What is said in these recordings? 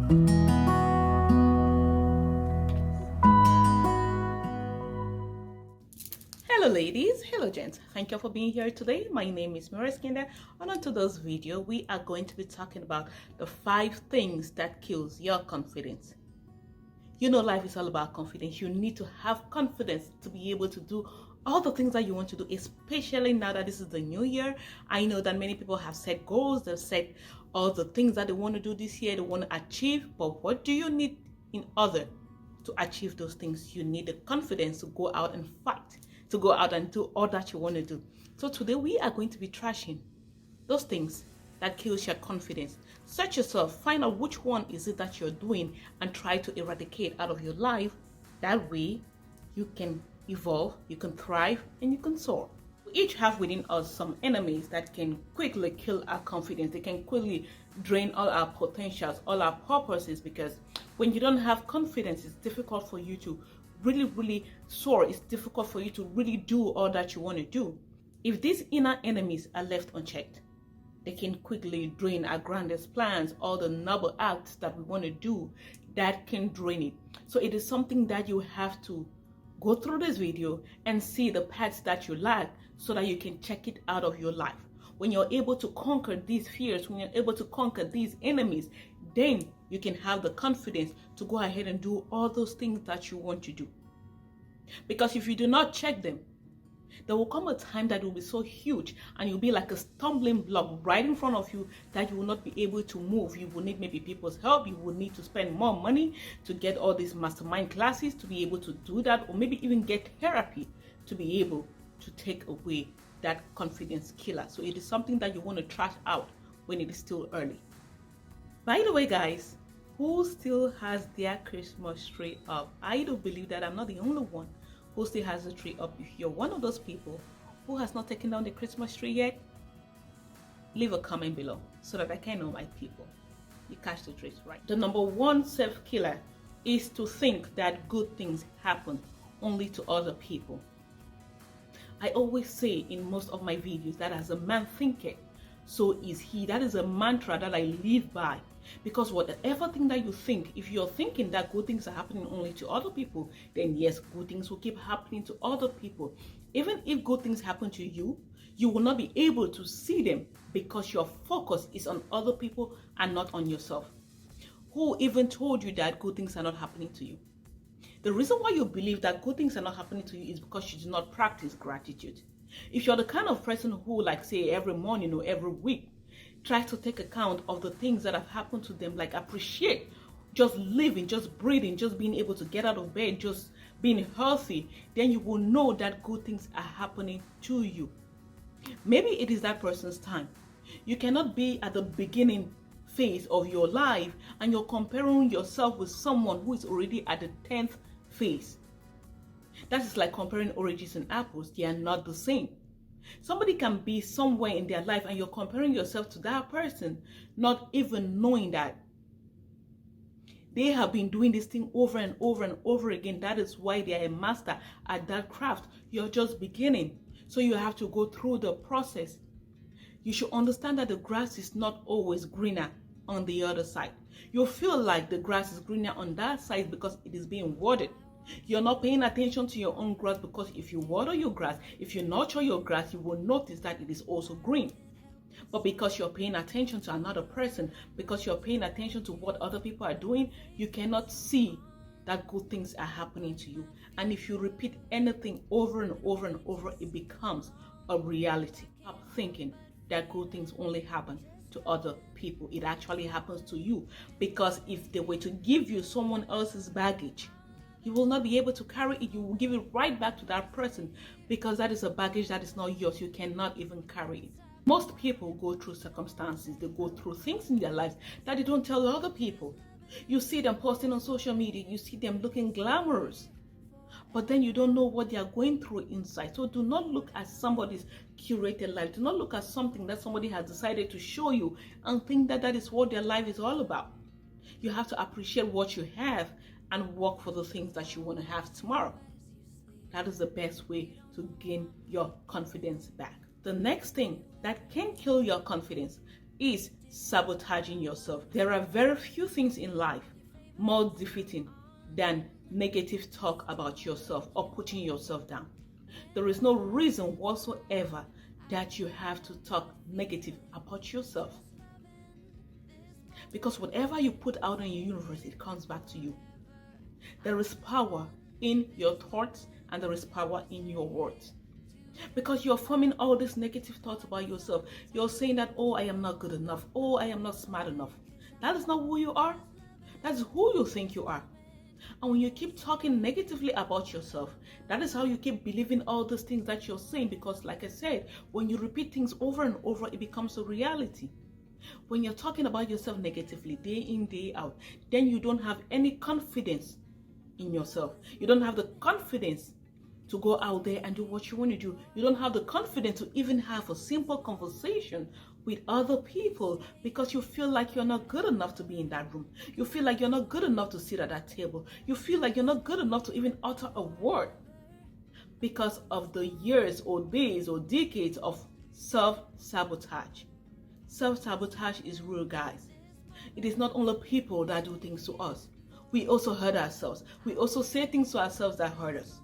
Hello ladies, hello gents, thank you for being here today. My name is Mira Skinder, and on today's video we are going to be talking about the 5 things that kills your confidence. You know, life is all about confidence. You need to have confidence to be able to do all the things that you want to do, especially now that this is the new year. I know that many people have set goals, they've set all the things that they want to do this year, they want to achieve, but what do you need in order to achieve those things? You need the confidence to go out and fight, to go out and do all that you want to do. So today we are going to be trashing those things that kills your confidence. Search yourself, find out which one is it that you're doing and try to eradicate out of your life. That way you can evolve, you can thrive, and you can soar. We each have within us some enemies that can quickly kill our confidence. They can quickly drain all our potentials, all our purposes, because when you don't have confidence, it's difficult for you to really soar. It's difficult for you to really do all that you want to do. If these inner enemies are left unchecked, they can quickly drain our grandest plans, all the noble acts that we want to do, that can drain it. So it is something that you have to go through this video and see the parts that you lack so that you can check it out of your life. When you're able to conquer these fears, when you're able to conquer these enemies, then you can have the confidence to go ahead and do all those things that you want to do. Because if you do not check them, there will come a time that will be so huge and you'll be like a stumbling block right in front of you that you will not be able to move. You will need maybe people's help. You will need to spend more money to get all these mastermind classes to be able to do that, or maybe even get therapy to be able to take away that confidence killer. So it is something that you want to trash out when it is still early. By the way, guys, who still has their Christmas tree up? I do believe that I'm not the only one who still has the tree up. If you're one of those people who has not taken down the Christmas tree yet, leave a comment below so that I can know my people. You catch the drift, right? The number one self-killer is to think that good things happen only to other people. I always say in most of my videos that as a man thinketh, so is he. That is a mantra that I live by. Because whatever thing that you think, if you're thinking that good things are happening only to other people, then yes, good things will keep happening to other people. Even if good things happen to you, you will not be able to see them because your focus is on other people and not on yourself. Who even told you that good things are not happening to you? The reason why you believe that good things are not happening to you is because you do not practice gratitude. If you're the kind of person who, like say every morning or every week, tries to take account of the things that have happened to them, like appreciate just living, just breathing, just being able to get out of bed, just being healthy, then you will know that good things are happening to you. Maybe it is that person's time. You cannot be at the beginning phase of your life and you're comparing yourself with someone who is already at the 10th phase. That is like comparing oranges and apples. They are not the same. Somebody can be somewhere in their life and you're comparing yourself to that person, not even knowing that they have been doing this thing over and over and over again. That is why they are a master at that craft. You're just beginning. So you have to go through the process. You should understand that the grass is not always greener on the other side. You feel like the grass is greener on that side because it is being watered. You're not paying attention to your own grass, because if you water your grass, if you nurture your grass, you will notice that it is also green. But because you're paying attention to another person, because you're paying attention to what other people are doing, you cannot see that good things are happening to you. And if you repeat anything over and over and over, it becomes a reality. Stop thinking that good things only happen to other people. It actually happens to you, because if they were to give you someone else's baggage, you will not be able to carry it. You will give it right back to that person, because that is a baggage that is not yours. You cannot even carry it. Most people go through circumstances, they go through things in their lives that they don't tell other people. You see them posting on social media, you see them looking glamorous, but then you don't know what they are going through inside. So do not look at somebody's curated life. Do not look at something that somebody has decided to show you and think that that is what their life is all about. You have to appreciate what you have and work for the things that you want to have tomorrow. That is the best way to gain your confidence back. The next thing that can kill your confidence, is sabotaging yourself. There are very few things in life more defeating than negative talk about yourself or putting yourself down. There is no reason whatsoever that you have to talk negative about yourself. Because whatever you put out in your universe, it comes back to you. There is power in your thoughts and there is power in your words. Because you're forming all these negative thoughts about yourself. You're saying that, oh, I am not good enough. Oh, I am not smart enough. That is not who you are. That's who you think you are. And when you keep talking negatively about yourself, that is how you keep believing all these things that you're saying. Because like I said, when you repeat things over and over, it becomes a reality. When you're talking about yourself negatively, day in, day out, then you don't have any confidence in yourself. You don't have the confidence to go out there and do what you want to do. You don't have the confidence to even have a simple conversation with other people because you feel like you're not good enough to be in that room. You feel like you're not good enough to sit at that table. You feel like you're not good enough to even utter a word because of the years or days or decades of self-sabotage. Self-sabotage is real, guys. It is not only people that do things to us. We also hurt ourselves. We also say things to ourselves that hurt us.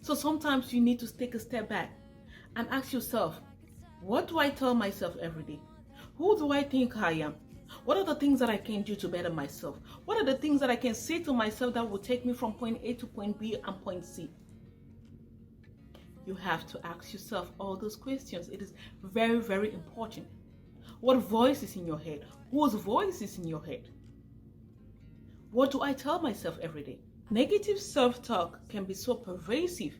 So sometimes you need to take a step back and ask yourself, what do I tell myself every day? Who do I think I am? What are the things that I can do to better myself? What are the things that I can say to myself that will take me from point A to point B and point C? You have to ask yourself all those questions. It is very, very important. What voice is in your head? Whose voice is in your head? What do I tell myself every day? Negative self-talk can be so pervasive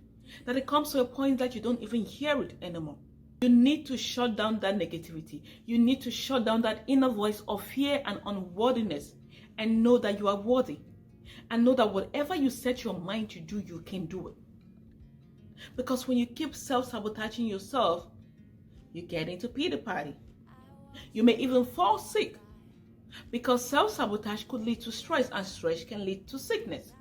that it comes to a point that you don't even hear it anymore. You need to shut down that negativity. You need to shut down that inner voice of fear and unworthiness and know that you are worthy. And know that whatever you set your mind to do, you can do it. Because when you keep self-sabotaging yourself, you get into pity party. You may even fall sick because self-sabotage could lead to stress and stress can lead to sickness.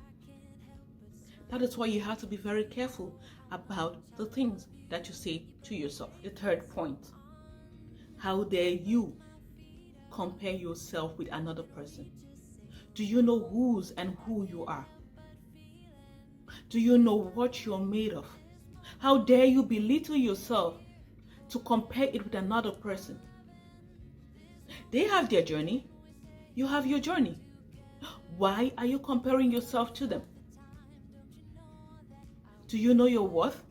That is why you have to be very careful about the things that you say to yourself. The third point, how dare you compare yourself with another person? Do you know whose and who you are? Do you know what you're made of? How dare you belittle yourself to compare it with another person? They have their journey. You have your journey. Why are you comparing yourself to them? Do you know your worth?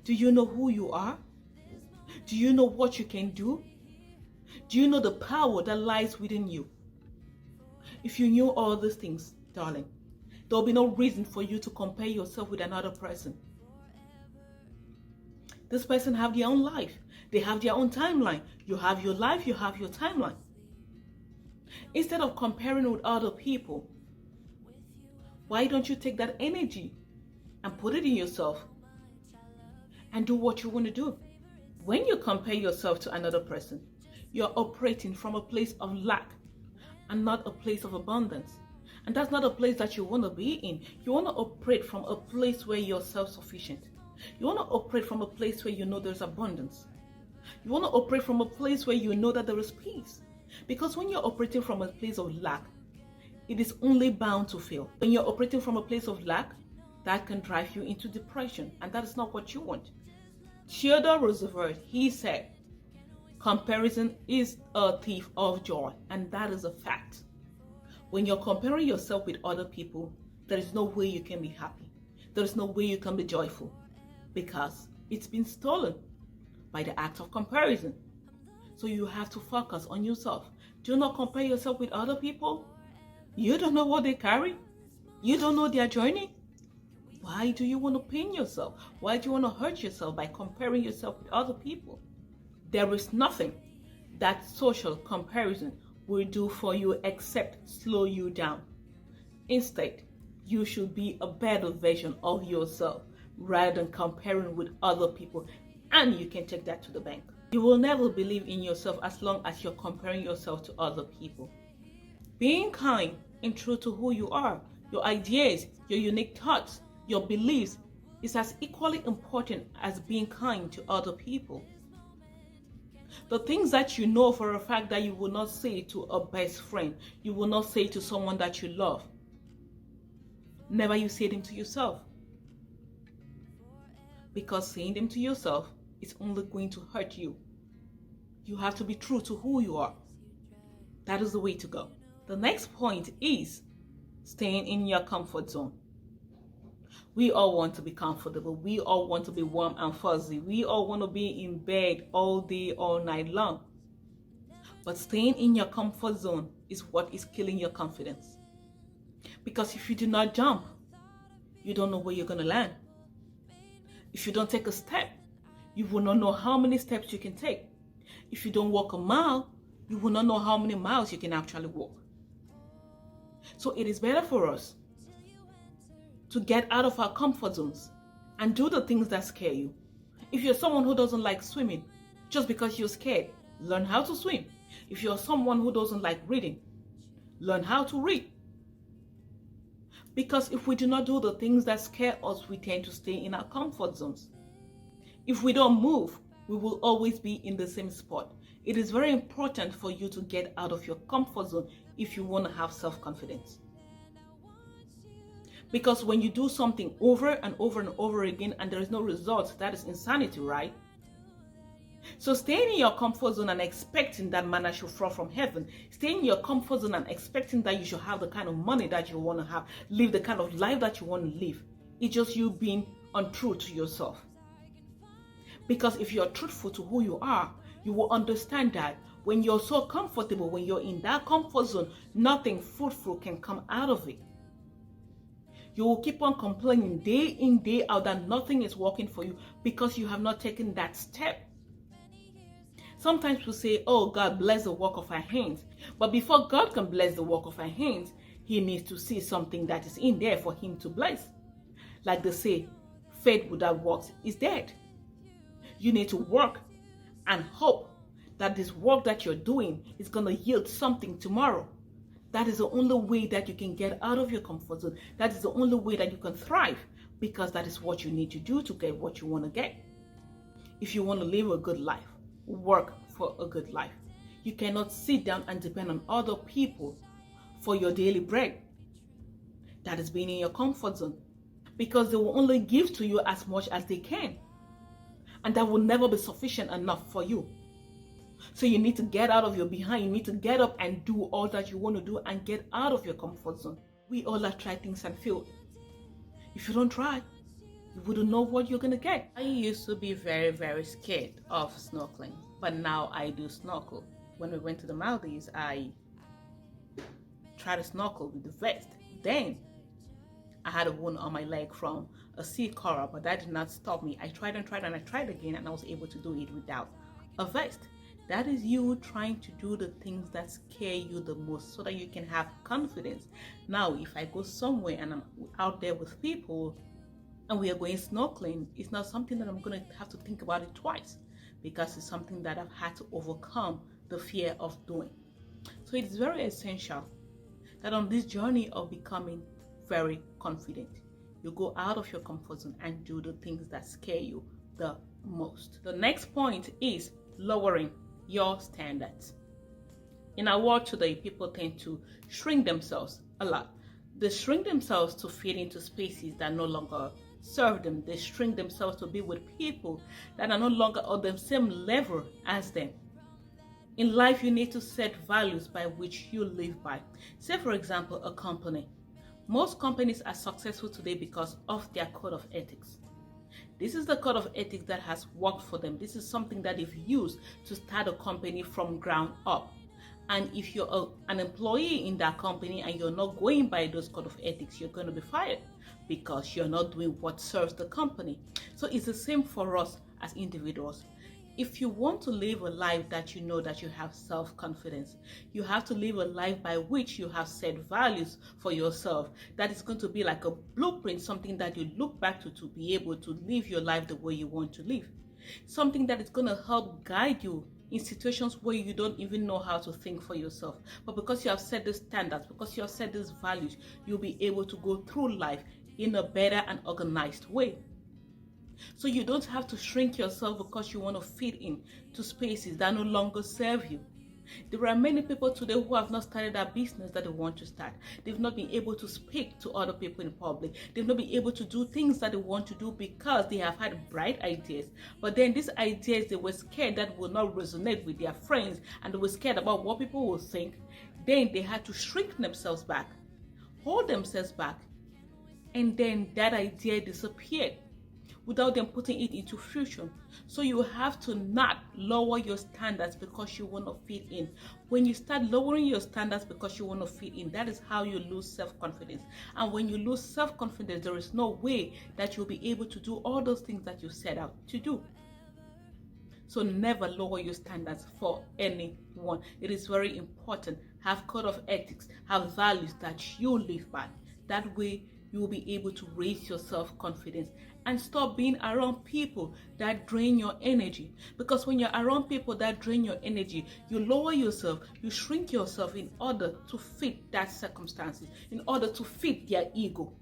Do you know who you are? Do you know what you can do? Do you know the power that lies within you? If you knew all these things, darling, there will be no reason for you to compare yourself with another person. This person have their own life. They have their own timeline. You have your life, you have your timeline. Instead of comparing with other people, why don't you take that energy and put it in yourself and do what you want to do? When you compare yourself to another person, you're operating from a place of lack and not a place of abundance. And that's not a place that you want to be in. You want to operate from a place where you're self-sufficient. You want to operate from a place where you know there's abundance. You want to operate from a place where you know that there is peace. Because when you're operating from a place of lack, it is only bound to fail. When you're operating from a place of lack, that can drive you into depression, and that is not what you want. Theodore Roosevelt, he said, comparison is a thief of joy, and that is a fact. When you're comparing yourself with other people, there is no way you can be happy. There is no way you can be joyful because it's been stolen by the act of comparison. So you have to focus on yourself. Do not compare yourself with other people. You don't know what they carry. You don't know their journey. Why do you want to pain yourself? Why do you want to hurt yourself by comparing yourself with other people? There is nothing that social comparison will do for you except slow you down. Instead, you should be a better version of yourself rather than comparing with other people, and you can take that to the bank. You will never believe in yourself as long as you're comparing yourself to other people. Being kind and true to who you are, your ideas, your unique thoughts, your beliefs is as equally important as being kind to other people. The things that you know for a fact that you will not say to a best friend, you will not say to someone that you love. Never you say them to yourself. Because saying them to yourself is only going to hurt you. You have to be true to who you are. That is the way to go. The next point is staying in your comfort zone. We all want to be comfortable. We all want to be warm and fuzzy. We all want to be in bed all day, all night long. But staying in your comfort zone is what is killing your confidence. Because if you do not jump, you don't know where you're going to land. If you don't take a step, you will not know how many steps you can take. If you don't walk a mile, you will not know how many miles you can actually walk. So it is better for us to get out of our comfort zones and do the things that scare you. If you're someone who doesn't like swimming, just because you're scared, learn how to swim. If you're someone who doesn't like reading, learn how to read. Because if we do not do the things that scare us, we tend to stay in our comfort zones. If we don't move, we will always be in the same spot. It is very important for you to get out of your comfort zone if you want to have self-confidence. Because when you do something over and over and over again and there is no results, that is insanity, right? So staying in your comfort zone and expecting that manna should fall from heaven, staying in your comfort zone and expecting that you should have the kind of money that you want to have, live the kind of life that you want to live, it's just you being untrue to yourself. Because if you're truthful to who you are, you will understand that when you're so comfortable, when you're in that comfort zone, nothing fruitful can come out of it. You will keep on complaining day in, day out that nothing is working for you because you have not taken that step. Sometimes we say, oh, God bless the work of our hands. But before God can bless the work of our hands, he needs to see something that is in there for him to bless. Like they say, faith without works is dead. You need to work and hope that this work that you're doing is going to yield something tomorrow. That is the only way that you can get out of your comfort zone. That is the only way that you can thrive, because that is what you need to do to get what you want to get. If you want to live a good life, work for a good life. You cannot sit down and depend on other people for your daily bread. That is being in your comfort zone, because they will only give to you as much as they can. And that will never be sufficient enough for you. So you need to get out of your behind. You need to get up and do all that you want to do and get out of your comfort zone. We all have tried things and failed. If you don't try, you wouldn't know what you're going to get. I used to be very, very scared of snorkeling, but now I do snorkel. When we went to the Maldives, I tried to snorkel with the vest. Then I had a wound on my leg from a sea coral, but that did not stop me. I tried and tried and I tried again, and I was able to do it without a vest. That is you trying to do the things that scare you the most so that you can have confidence. Now, if I go somewhere and I'm out there with people and we are going snorkeling, it's not something that I'm going to have to think about it twice, because it's something that I've had to overcome the fear of doing. So it is very essential that on this journey of becoming very confident, you go out of your comfort zone and do the things that scare you the most. The next point is lowering your standards. In our world today, people tend to shrink themselves a lot. They shrink themselves to fit into spaces that no longer serve them. They shrink themselves to be with people that are no longer on the same level as them. In life, you need to set values by which you live by. Say, for example, a company. Most companies are successful today because of their code of ethics. This is the code of ethics that has worked for them. This is something that they've used to start a company from ground up. And if you're an employee in that company and you're not going by those code of ethics, you're going to be fired because you're not doing what serves the company. So it's the same for us as individuals. If you want to live a life that you know that you have self-confidence, you have to live a life by which you have set values for yourself. That is going to be like a blueprint, something that you look back to be able to live your life the way you want to live. Something that is going to help guide you in situations where you don't even know how to think for yourself. But because you have set these standards, because you have set these values, you'll be able to go through life in a better and organized way. So you don't have to shrink yourself because you want to fit in to spaces that no longer serve you. There are many people today who have not started a business that they want to start. They've not been able to speak to other people in public. They've not been able to do things that they want to do because they have had bright ideas. But then these ideas, they were scared that will not resonate with their friends, and they were scared about what people will think. Then they had to shrink themselves back, hold themselves back, and then that idea disappeared without them putting it into fruition. So you have to not lower your standards because you want to fit in. When you start lowering your standards because you want to fit in, that is how you lose self-confidence. And when you lose self-confidence, there is no way that you'll be able to do all those things that you set out to do. So never lower your standards for anyone. It is very important. Have code of ethics, have values that you live by. That way you will be able to raise your self-confidence and stop being around people that drain your energy. Because when you're around people that drain your energy, you lower yourself, you shrink yourself in order to fit that circumstances, in order to fit their ego.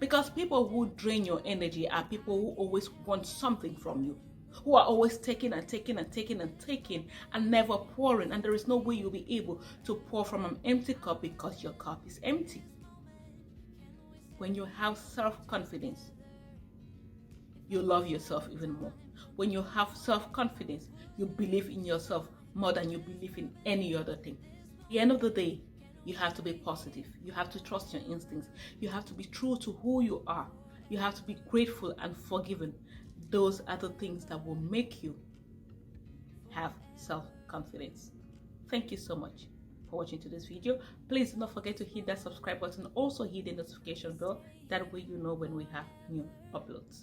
Because people who drain your energy are people who always want something from you, who are always taking and taking and taking and taking and never pouring. And there is no way you'll be able to pour from an empty cup because your cup is empty. When you have self-confidence, you love yourself even more. When you have self-confidence, you believe in yourself more than you believe in any other thing. At the end of the day, you have to be positive. You have to trust your instincts. You have to be true to who you are. You have to be grateful and forgiving. Those are the things that will make you have self-confidence. Thank you so much for watching today's video. Please do not forget to hit that subscribe button. Also hit the notification bell. That way you know when we have new uploads.